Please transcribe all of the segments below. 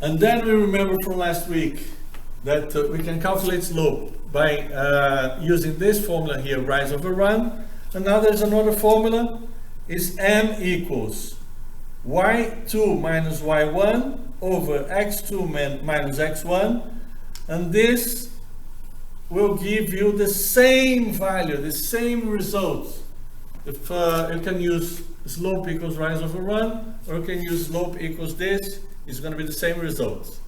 And then we remember from last week that we can calculate slope by using this formula here, rise over run. And now there's another formula, is m equals y2 minus y1 over x2 minus x1. And this will give you the same value, the same result. If you can use slope equals rise over run, or you can use slope equals this, it's going to be the same result.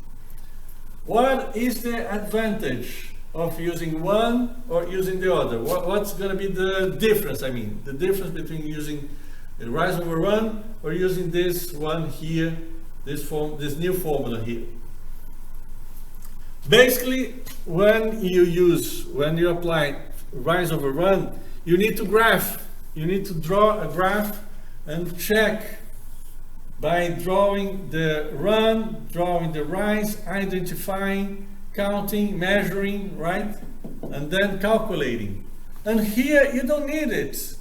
What is the advantage of using one or using the other? What's going to be the difference? I mean, the difference between using the rise over run or using this one here, this new formula here. Basically, when you apply rise over run, you need to graph. You need to draw a graph and check by drawing the run, drawing the rise, identifying, counting, measuring, right? And then calculating. And here you don't need it.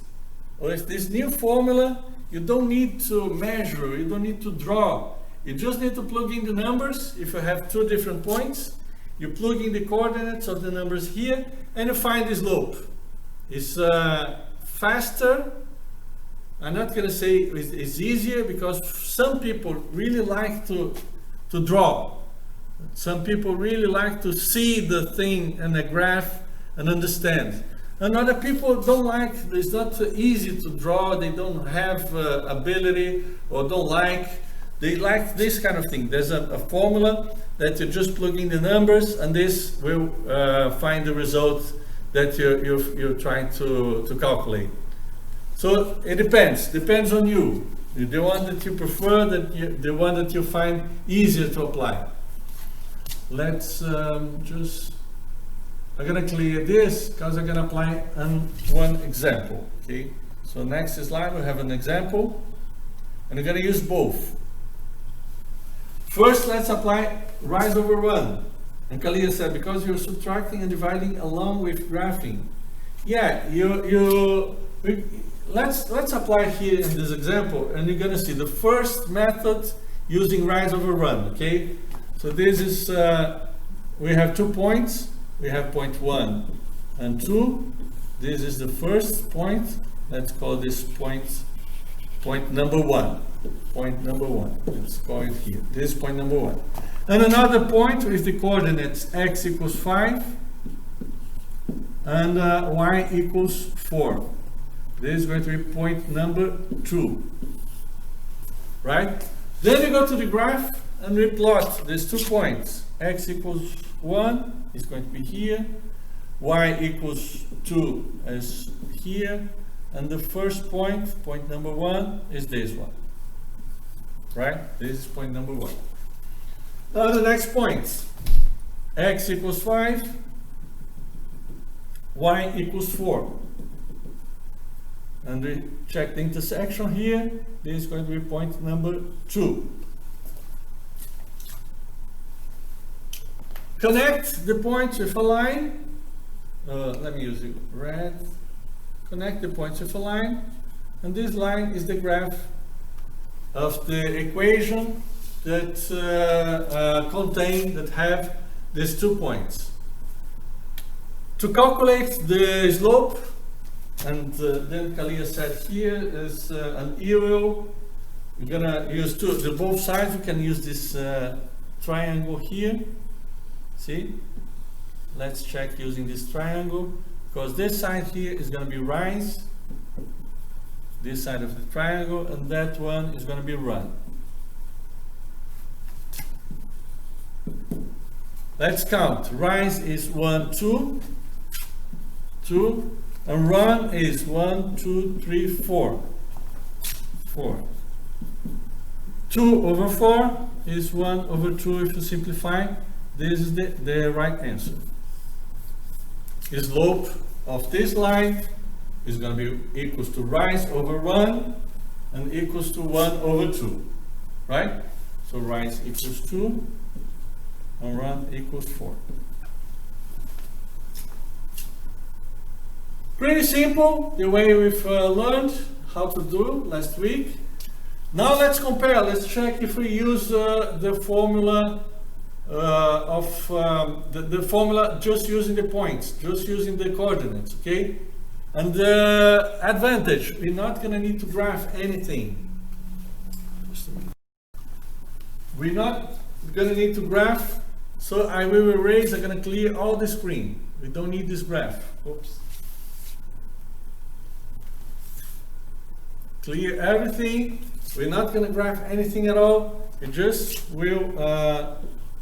With this new formula, you don't need to measure, you don't need to draw. You just need to plug in the numbers. If you have two different points, you plug in the coordinates of the numbers here and you find the slope. It's faster. I'm not going to say it's easier, because some people really like to draw. Some people really like to see the thing in a graph and understand. And other people don't like, it's not easy to draw, they don't have ability or don't like, they like this kind of thing. There's a formula that you just plug in the numbers and this will find the result that you're trying to calculate. So it depends on you. The one that you prefer, the one that you find easier to apply. Let's I'm gonna clear this because I'm gonna apply one example. Okay. So next slide we have an example, and I'm gonna use both. First, let's apply rise over run. And Kalia said, because you're subtracting and dividing along with graphing. Yeah, let's apply here in this example, and you're gonna see the first method using rise over run. Okay, so this is we have 2 points. We have point 1 and 2. This is the first point. Let's call this point number 1. Point number 1. Let's call it here. This is point number 1. And another point with the coordinates x equals 5 and y equals 4. This is going to be point number 2. Right? Then we go to the graph and we plot these 2 points. X equals 1 is going to be here. Y equals 2 is here. And the first point, point number 1, is this one. Right? This is point number 1. Now the next point. X equals 5. Y equals 4. And we check the intersection here. This is going to be point number 2. Connect the points with a line. Let me use the red. Connect the points with a line. And this line is the graph of the equation that have these 2 points. To calculate the slope, and then Kalia said here is an arrow. We're gonna use both sides. We can use this triangle here. See? Let's check using this triangle, because this side here is going to be rise, this side of the triangle, and that one is going to be run. Let's count. Rise is 1, 2, 2, and run is 1, 2, 3, 4. 4. 2 over 4 is 1 over 2 if you simplify. This is the right answer. The slope of this line is going to be equals to rise over run and equals to 1 over 2. Right? So rise equals 2 and run equals 4. Pretty simple, the way we've learned how to do last week. Now let's compare. Let's check if we use the formula the formula just using the points, just using the coordinates, okay? And the advantage, we're not going to need to graph anything. We're not going to need to graph, so I will erase. I'm going to clear all the screen. We don't need this graph. Oops. Clear everything. We're not going to graph anything at all. We just will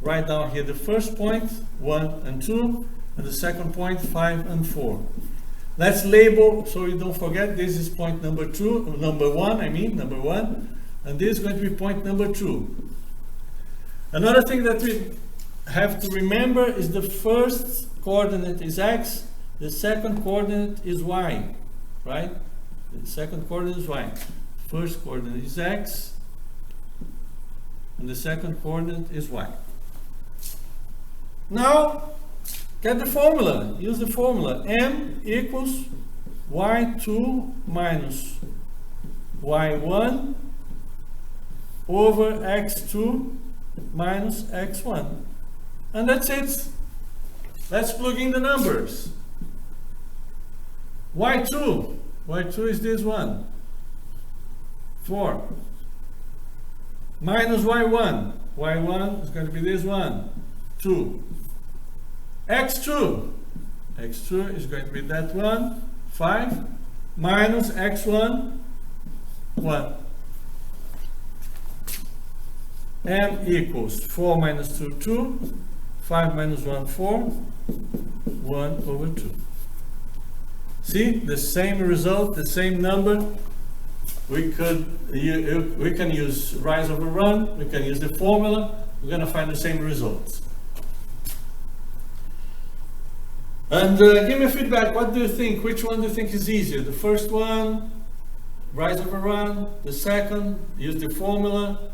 write down here the first point, 1 and 2, and the second point, 5 and 4. Let's label so you don't forget. This is point number 1, and this is going to be point number 2. Another thing that we have to remember is the first coordinate is x, the second coordinate is y, right? The second coordinate is y. First coordinate is x, and the second coordinate is y. Now, get the formula. Use the formula. M equals y2 minus y1 over x2 minus x1. And that's it. Let's plug in the numbers. y2 is this one, 4. Minus y1 is going to be this one, 2. x2 is going to be that one, 5, minus x1, 1. M equals 4 minus 2, 2, 5 minus 1, 4, 1 over 2. See, the same result, the same number. We can use rise over run, we can use the formula, we're going to find the same results. And give me feedback. What do you think? Which one do you think is easier? The first one, rise over run. The second, use the formula.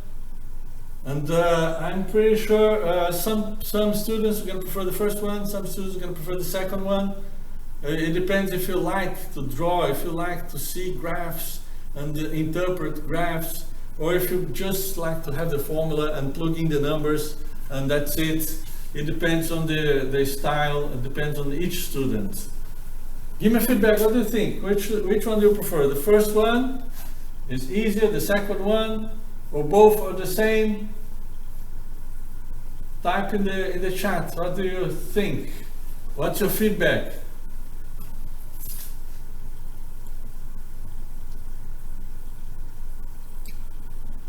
And I'm pretty sure some students are going to prefer the first one, some students are going to prefer the second one. It depends if you like to draw, if you like to see graphs and interpret graphs, or if you just like to have the formula and plug in the numbers and that's it. It depends on the style, it depends on each student. Give me feedback. What do you think? Which one do you prefer? The first one is easier, the second one, or both are the same? Type in the chat. What do you think? What's your feedback?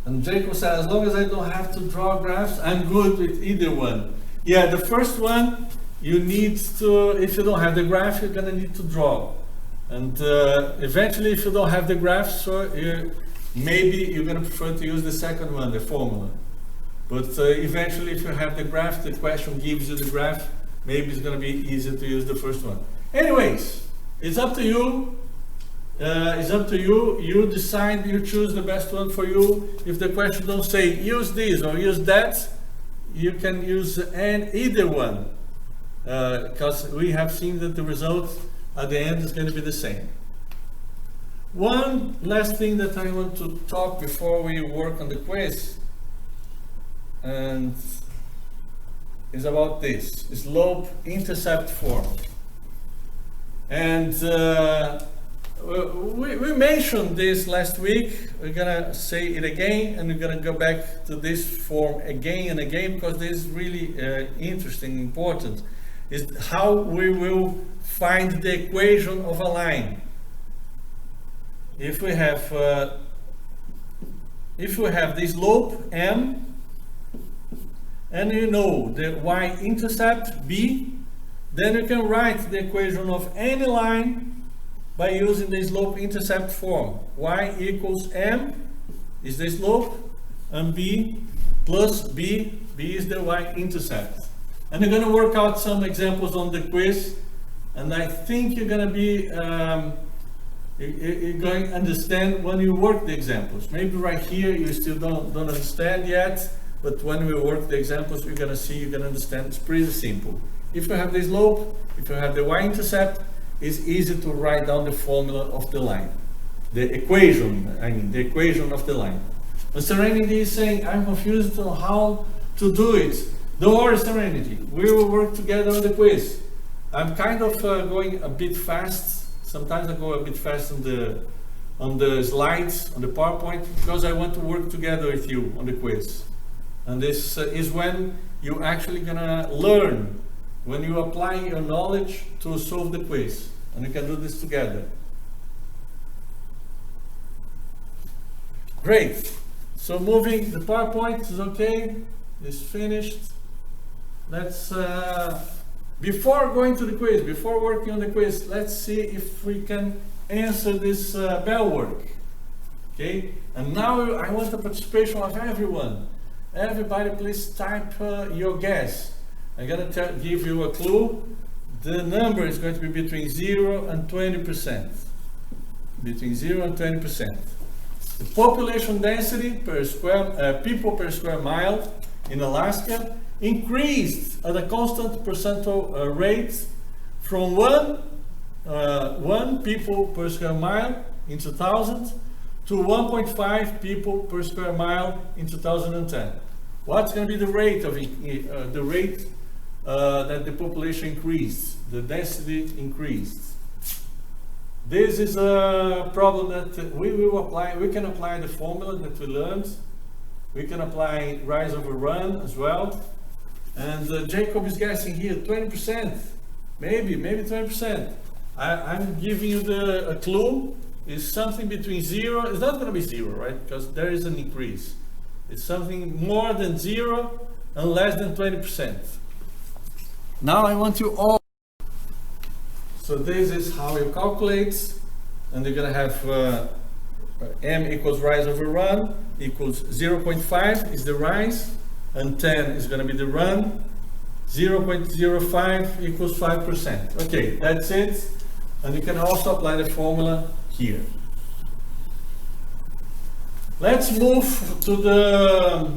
And Jacob said, as long as I don't have to draw graphs, I'm good with either one. Yeah, the first one, you need to, if you don't have the graph, you're going to need to draw. And eventually, if you don't have the graph, so maybe you're going to prefer to use the second one, the formula. But eventually, if you have the graph, the question gives you the graph, maybe it's going to be easier to use the first one. Anyways, it's up to you. You decide, you choose the best one for you. If the question don't say use this or use that, you can use either one, because we have seen that the result at the end is going to be the same. One last thing that I want to talk before we work on the quiz, and is about this slope-intercept form. And we mentioned this last week. We're gonna say it again, and we're gonna go back to this form again and again, because this is really interesting, important. Is how we will find the equation of a line. If we have the slope m, and you know the y-intercept b, then you can write the equation of any line by using the slope-intercept form. Y equals m is the slope, and b plus b is the y-intercept. And you're going to work out some examples on the quiz, and I think you're going to be you're going to understand when you work the examples. Maybe right here you still don't understand yet, but when we work the examples, you're going to see, you're going to understand. It's pretty simple. If you have the slope, if you have the y-intercept, it's easy to write down the formula of the line. The equation, the equation of the line. And Serenity is saying, I'm confused on how to do it. Don't worry, Serenity. We will work together on the quiz. I'm kind of going a bit fast. Sometimes I go a bit fast on the slides, on the PowerPoint, because I want to work together with you on the quiz. And this is when you're actually gonna learn, when you apply your knowledge to solve the quiz. And you can do this together. Great. So moving, the PowerPoint is okay, it's finished. Let's, before going to the quiz, before working on the quiz, let's see if we can answer this bell work. Okay, and now I want the participation of everyone. Everybody please type your guess. I'm gonna give you a clue. The number is going to be between 0 and 20%. Between 0 and 20%. The population density per square, people per square mile in Alaska increased at a constant percentile rate from 1 people per square mile in 2000 to 1.5 people per square mile in 2010. What's going to be the rate of that the population increased, the density increased? This is a problem that we will apply. We can apply the formula that we learned. We can apply rise over run as well. And Jacob is guessing here 20%, maybe 20%. I'm giving you a clue. It's something between 0. It's not going to be 0, right? Because there is an increase. It's something more than 0 and less than 20%. Now I want you all. So this is how you calculate, and you're going to have m equals rise over run equals 0.5 is the rise, and 10 is going to be the run. 0.05 equals 5%. Okay, that's it. And you can also apply the formula here. Let's move to the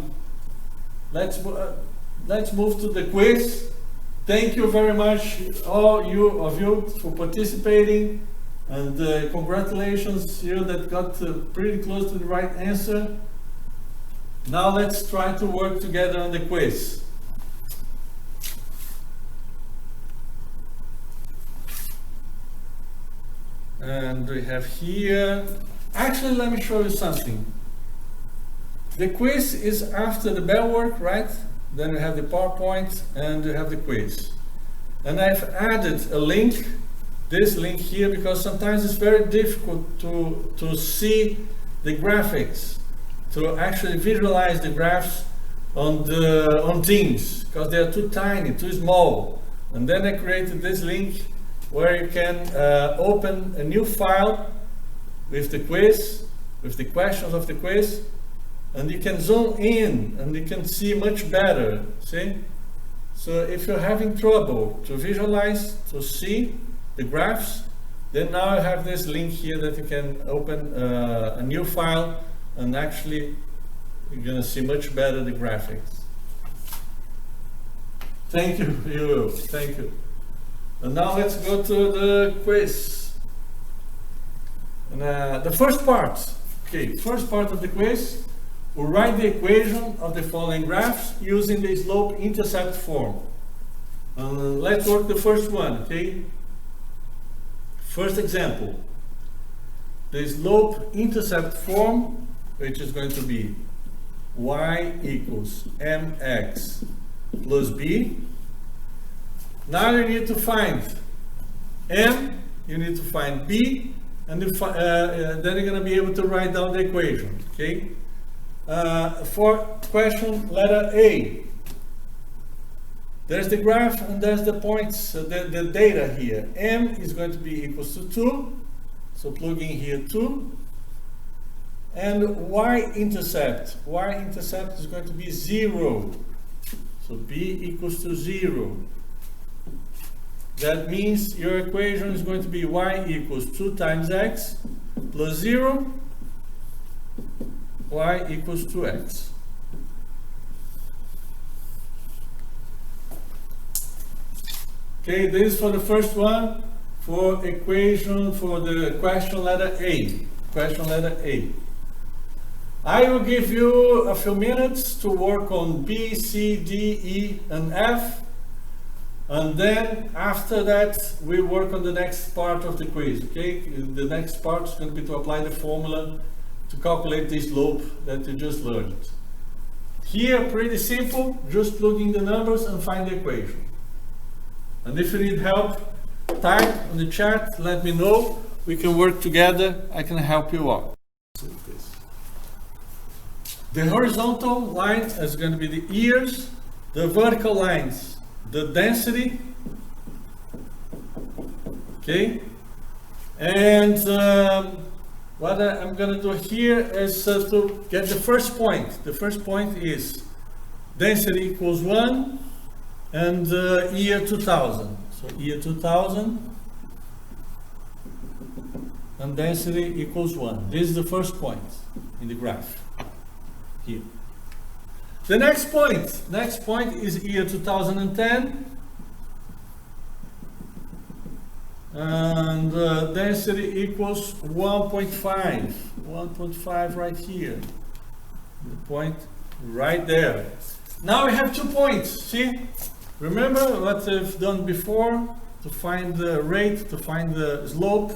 quiz. Thank you very much, all of you, for participating, and congratulations, you that got pretty close to the right answer. Now let's try to work together on the quiz. And we have here, actually let me show you something. The quiz is after the bell work, right? Then we have the PowerPoint and we have the quiz. And I've added a link, this link here, because sometimes it's very difficult to see the graphics, to actually visualize the graphs on Teams, because they are too tiny, too small. And then I created this link where you can open a new file with the quiz, with the questions of the quiz, and you can zoom in and you can see much better, see? So if you're having trouble to visualize, to see the graphs, then now I have this link here that you can open a new file, and actually you're going to see much better the graphics. Thank you, thank you. And now let's go to the quiz. And the first part, okay, first part of the quiz, we'll write the equation of the following graphs using the slope-intercept form. Let's work the first one, okay? First example. The slope-intercept form, which is going to be y equals mx plus b. Now you need to find m, you need to find b, and then you're going to be able to write down the equation, okay? For question letter A, there's the graph and there's the points, the data here. M is going to be equals to 2, so plug in here 2. And y-intercept is going to be 0, so b equals to 0. That means your equation is going to be y equals 2 times x plus 0, y equals 2x. Okay, this is for the first one, for the question letter A. Question letter A. I will give you a few minutes to work on B, C, D, E, and F. And then after that, we work on the next part of the quiz, okay? The next part is going to be to apply the formula to calculate the slope that you just learned. Here, pretty simple, just plug in the numbers and find the equation. And if you need help, type on the chat, let me know. We can work together, I can help you out. The horizontal line is going to be the years, the vertical lines, the density, okay? And what I'm going to do here is to get the first point. The first point is density equals 1 and year 2000. So year 2000 and density equals 1. This is the first point in the graph here. The next point is year 2010 and density equals 1.5 right here, the point right there. Now we have 2 points, see? Remember what we've done before to find the rate, to find the slope.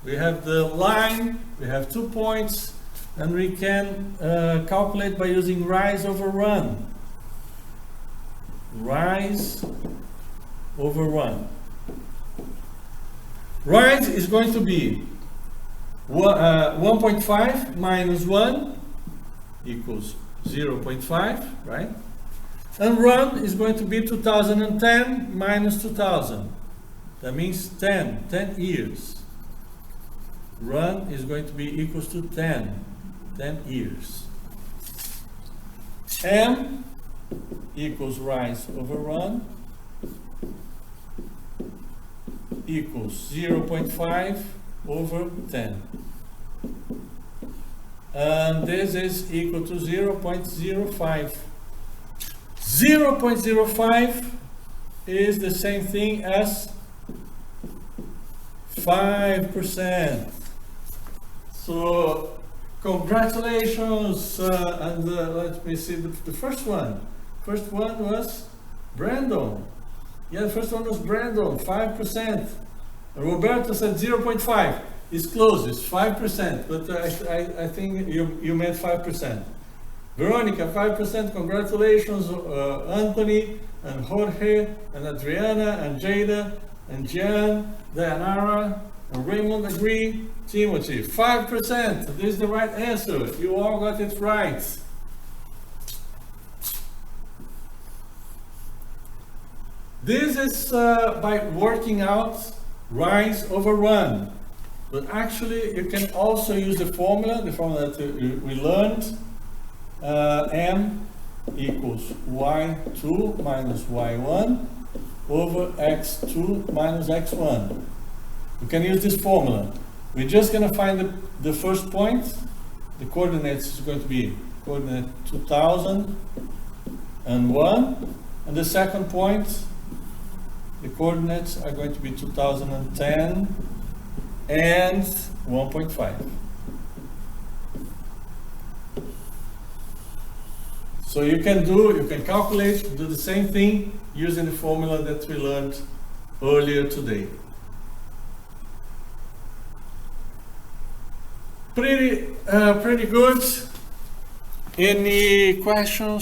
We have the line, we have 2 points, and we can calculate by using rise over run. Rise over run. Rise is going to be 1.5 minus 1 equals 0.5, right? And run is going to be 2010 minus 2000. That means 10 years. Run is going to be equals to 10 years. M equals rise over run equals 0.5 over 10. And this is equal to 0.05. 0.05 is the same thing as 5%. So congratulations, and let me see the first one. First one was Brandon. Yeah, the first one was Brandon, 5%. Roberto said 0.5. It's close, it's 5%, but I think you meant 5%. Veronica, 5%, congratulations. Anthony, and Jorge, and Adriana, and Jada, and Jan, Dayanara, and Raymond agree. Timothy, 5%. This is the right answer. You all got it right. This is by working out rise over run. But actually, you can also use the formula that we learned. M equals y2 minus y1 over x2 minus x1. We can use this formula. We're just going to find the first point. The coordinates is going to be coordinate 2001. And the second point, the coordinates are going to be 2010 and 1.5. So you can calculate, do the same thing using the formula that we learned earlier today. Pretty good. Any questions?